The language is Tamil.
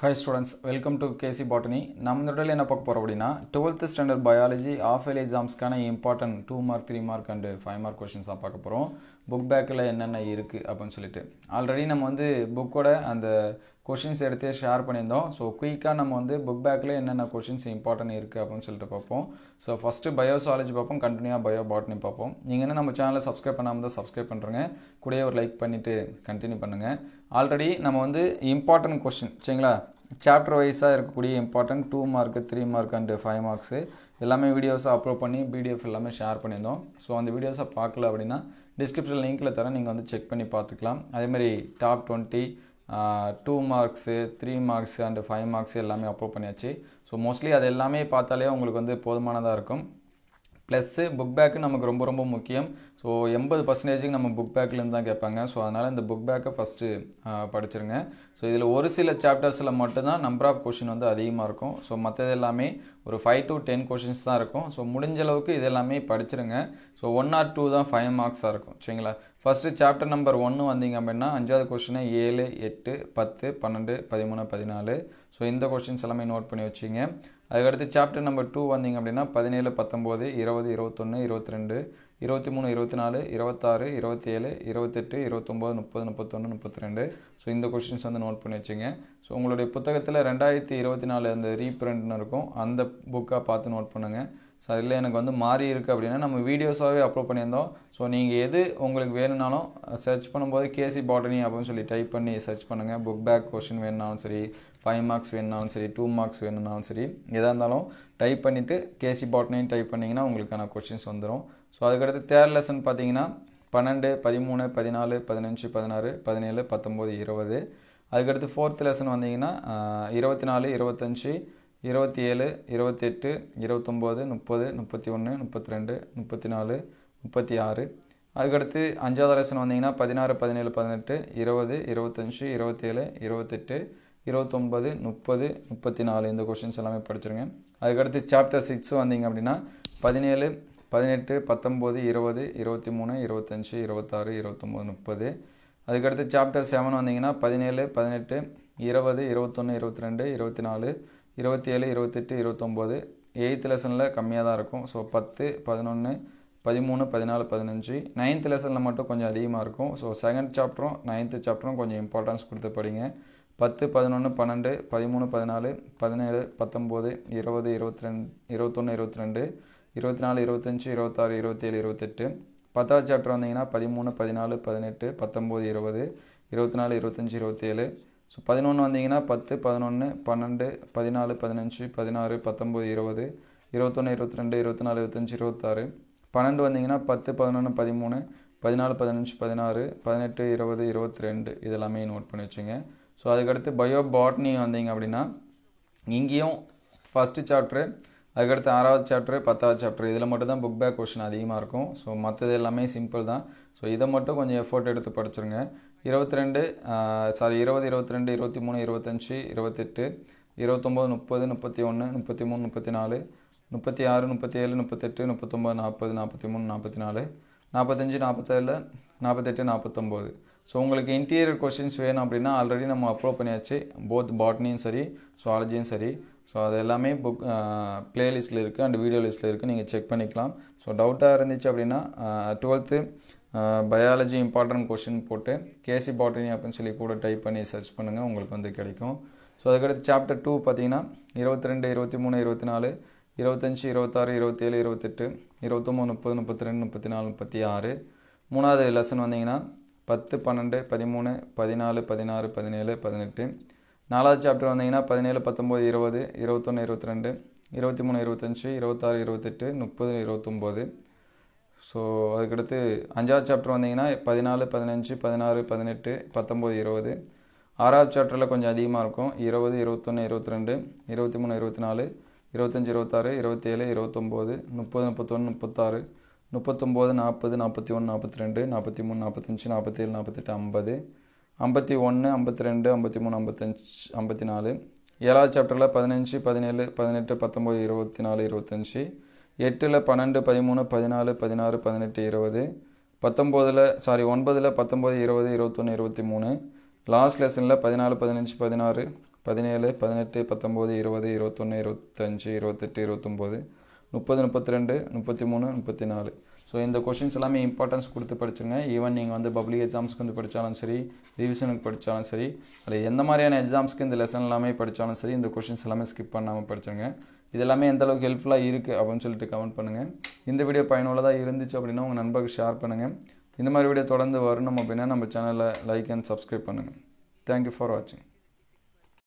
Hi students, welcome to KC Botany. நம்ம இந்த வீடியோல என்ன பார்க்க போறோம் அப்படினா 12th standard biology half yearly examsக்கான important 2 mark 3 mark and 5 mark questions தான் பார்க்க போறோம். book backல என்னென்ன இருக்கு அப்படினு சொல்லிட்டு ஆல்ரெடி நம்ம வந்து bookோட அந்த questions எடுத்து ஷேர் பண்ணியிருந்தோம். ஸோ குயிக்காக நம்ம வந்து புக் பேக்கில் என்னென்ன கொஷின்ஸ் இம்பார்ட்டன்ட் இருக்குது அப்படின்னு சொல்லிட்டு பார்ப்போம். ஸோ ஃபஸ்ட்டு பயோசாலஜி பார்ப்போம், கண்டினியூவாக பயோ பாட்னி பார்ப்போம். நீங்கள் என்ன நம்ம சேனலை சப்ஸ்கிரைப் பண்ணாமல் தான் சப்ஸ்கிரைப் பண்ணுறேங்க, கூடயே ஒரு லைக் பண்ணிவிட்டு கண்டினியூ பண்ணுங்கள். ஆல்ரெடி நம்ம வந்து இம்பார்ட்டன்ட் கொஷின் சரிங்களா, சாப்டர் வைஸாக இருக்கக்கூடிய important 2 mark 3 mark and 5 marks எல்லாமே வீடியோஸை அப்லோட் பண்ணி பிடிஎஃப் எல்லாமே ஷேர் பண்ணியிருந்தோம். ஸோ அந்த வீடியோஸை பார்க்கல அப்படின்னா டிஸ்கிரிப்ஷன் லிங்க்கில் தரேன், நீங்கள் வந்து செக் பண்ணி பார்த்துக்கலாம். அதேமாதிரி top 20 2 marks 3 marks and 5 marks எல்லாமே அப்லோட் பண்ணியாச்சு. ஸோ மோஸ்ட்லி அது எல்லாமே பார்த்தாலே உங்களுக்கு வந்து போதுமானதாக இருக்கும். ப்ளஸ்ஸு புக் பேக்கு நமக்கு ரொம்ப ரொம்ப முக்கியம். ஸோ 80% நம்ம புக் பேக்லேருந்து தான் கேட்பாங்க. ஸோ அதனால் இந்த புக் பேக்கை ஃபஸ்ட்டு படிச்சிருங்க. ஸோ இதில் ஒரு சில சாப்டர்ஸில் மட்டும்தான் நம்பர் ஆஃப் கொஷின் வந்து அதிகமாக இருக்கும். ஸோ மற்றது எல்லாமே ஒரு 5 to 10 கொஷின்ஸ் தான் இருக்கும். ஸோ முடிஞ்ச அளவுக்கு இது எல்லாமே படிச்சிருங்க. ஸோ 1 or 2 தான் 5 மார்க்ஸாக இருக்கும் சரிங்களா. ஃபஸ்ட்டு சாப்டர் நம்பர் 1 வந்தீங்க அப்படின்னா 5வது கொஷினை 7, 8, 10, 12, 13, 14. ஸோ இந்த கொஷின்ஸ் எல்லாமே நோட் பண்ணி வச்சிங்க. அதுக்கடுத்து சாப்டர் நம்பர் 2 வந்தீங்க அப்படின்னா 17, 19, 20, 21, 22, 23, 24, 26, 27, 28, 29, 30, 31, 32. ஸோ இந்த கொஷின்ஸ் வந்து நோட் பண்ணி வச்சுங்க. ஸோ உங்களுடைய புத்தகத்தில் 2024 அந்த ரீப்ரிண்ட்னு இருக்கும், அந்த புக்காக பார்த்து நோட் பண்ணுங்கள். ஸோ இல்லை எனக்கு வந்து மாறி இருக்குது அப்படின்னா நம்ம வீடியோஸாகவே அப்லோட் பண்ணியிருந்தோம். ஸோ நீங்கள் எது உங்களுக்கு வேணும்னாலும் சர்ச் பண்ணும்போது கேசி பாட்டனி அப்படின்னு சொல்லி டைப் பண்ணி சர்ச் பண்ணுங்கள். புக் பேக் கொஷின் வேணுனாலும் சரி, 5 மார்க்ஸ் வேணுனாலும் சரி, 2 மார்க்ஸ் வேணுனாலும் சரி, எதாக இருந்தாலும் டைப் பண்ணிவிட்டு கேசி பாட்டனின்னு டைப் பண்ணிங்கன்னா உங்களுக்கான கொஷின்ஸ் வந்துடும். ஸோ அதுக்கடுத்து தேர்ட் லெசன் பார்த்தீங்கன்னா 12, 13, 14, 15, 16, 17, 19, 20. அதுக்கடுத்து ஃபோர்த் லெசன் வந்தீங்கன்னா 24, 25, 27, 28, 29, 30, 31, 32, 34, 36. அதுக்கடுத்து 5வது லெசன் வந்தீங்கன்னா 16, 17, 18, 20, 25, 27, 28, 29, 30, 34. இந்த கொஷின்ஸ் எல்லாமே படிச்சிருங்க. அதுக்கடுத்து சாப்டர் 6 வந்தீங்க அப்படின்னா 17, 18, 19, 20, 23, 25, 26, 29, 30. அதுக்கடுத்து சாப்டர் 7 வந்தீங்கன்னா 17, 18, 20, 21, 22, 24, 27, 28, 29. 8th லெசனில் கம்மியாக தான் இருக்கும். ஸோ 10, 11, 13, 14, 15. 9th லெசனில் மட்டும் கொஞ்சம் அதிகமாக இருக்கும். ஸோ 2nd சாப்டரும் 9th சாப்டரும் கொஞ்சம் இம்பார்ட்டன்ஸ் கொடுத்து படிங்க. 10, 11, 12, 13, 14, 17, 19, 20, 22, 21, 22, 24, 25, 26, 27, 28. 10வது சாப்டர் வந்தீங்கன்னா 13, 14, 18, 19, 20, 24, 25, 27. ஸோ 11 வந்தீங்கன்னா 10, 11, 12, 14, 15, 16, 19, 20, 21, 22, 24, 25, 26. 12 வந்தீங்கன்னா 10, 11, 13, 14, 15, 16, 18, 20, 22. இதெல்லாமே நோட் பண்ணி வச்சுங்க. ஸோ அதுக்கடுத்து பயோ பாட்னி வந்தீங்க அப்படின்னா இங்கேயும் ஃபஸ்ட்டு சாப்டரு, அதுக்கடுத்து 6வது சாப்டரு, 10வது சாப்டர், இதில் மட்டும் தான் புக் பேக் கொஷின் அதிகமாக இருக்கும். ஸோ மற்றது எல்லாமே சிம்பிள் தான். ஸோ இதை மட்டும் கொஞ்சம் எஃபோர்ட் எடுத்து படிச்சிருங்க. 20, 22, 23, 25, 28, 29, 30, 31, 33, 34, 36, 37, 38, 39, 40, 43, 44, 45, 47, 48, 49. ஸோ உங்களுக்கு இன்டீரியர் கொஷின்ஸ் வேணும் அப்படின்னா ஆல்ரெடி நம்ம அப்லோட் பண்ணியாச்சு, போத் பாட்னியும் சரி சுவாலஜியும் சரி. ஸோ அது எல்லாமே புக் ப்ளேலிஸ்ட்டில் இருக்குது அண்ட் வீடியோ லிஸ்ட்டில் இருக்குது, நீங்கள் செக் பண்ணிக்கலாம். ஸோ டவுட்டாக இருந்துச்சு அப்படின்னா 12th பயாலஜி இம்பார்ட்டன்ட் கொஷின் போட்டு கேசி பாட்டனி அப்படின்னு சொல்லி கூட டைப் பண்ணி சர்ச் பண்ணுங்கள், உங்களுக்கு வந்து கிடைக்கும். ஸோ அதுக்கடுத்து சாப்டர் 2 பார்த்தீங்கன்னா 22, 23, 24, 25, 26, 27, 28, 29, 30, 32, 34, 36. 3வது லெசன் வந்தீங்கன்னா 10, 12, 13, 14, 16, 17, 18. 4வது சாப்டர் வந்தீங்கன்னா 17, 19, 20, 21, 22, 23, 25, 26, 28, 30, 29. ஸோ அதுக்கடுத்து 5வது சாப்டர் வந்தீங்கன்னா 14, 15, 16, 18, 19, 20. 6வது சாப்டரில் கொஞ்சம் அதிகமாக இருக்கும். 20, 21, 22, 23, 24, 25, 26, 27, 29, 30, 31, 36, 39, 40, 41, 42, 43, 45, 47, 48, 50, 51, 52, 53, 55, 54. 7வது சாப்டரில் 15, 17, 18, 19, 24, 25. 8ல் 12, 13, 14, 16, 18, 20. 9ல் 19, 19, 20, 21, 23. லாஸ்ட் லெசனில் 14, 15, 16, 17 18 19 20 21 25 28 29 30 32 33 34. ஸோ இந்த கொஷின்ஸ் எல்லாமே இம்பார்ட்டன்ஸ் கொடுத்து படிச்சுங்க. ஈவன் நீங்கள் வந்து பப்ளிக் எக்ஸாம்ஸ்க்கு வந்து படித்தாலும் சரி, ரிவிஷனுக்கு படித்தாலும் சரி, அதில் எந்த மாதிரியான எக்ஸாம்ஸ்க்கு இந்த லெசன் எல்லாமே படித்தாலும் சரி, இந்த கொஷின்ஸ் எல்லாமே ஸ்கிப் பண்ணாமல் படிச்சுங்க. இது எல்லாமே எந்த அளவுக்கு ஹெல்ப்ஃபுல்லாக இருக்குது அப்படின்னு சொல்லிட்டு கமெண்ட் பண்ணுங்கள். இந்த வீடியோ பயனுள்ளதாக இருந்துச்சு அப்படின்னா உங்கள் நண்பருக்கு ஷேர் பண்ணுங்கள். இந்த மாதிரி வீடியோ தொடர்ந்து வரணும் அப்படின்னா நம்ம சேனலை லைக் அண்ட் சப்ஸ்கிரைப் பண்ணுங்கள். தேங்க்யூ ஃபார் வாட்சிங்.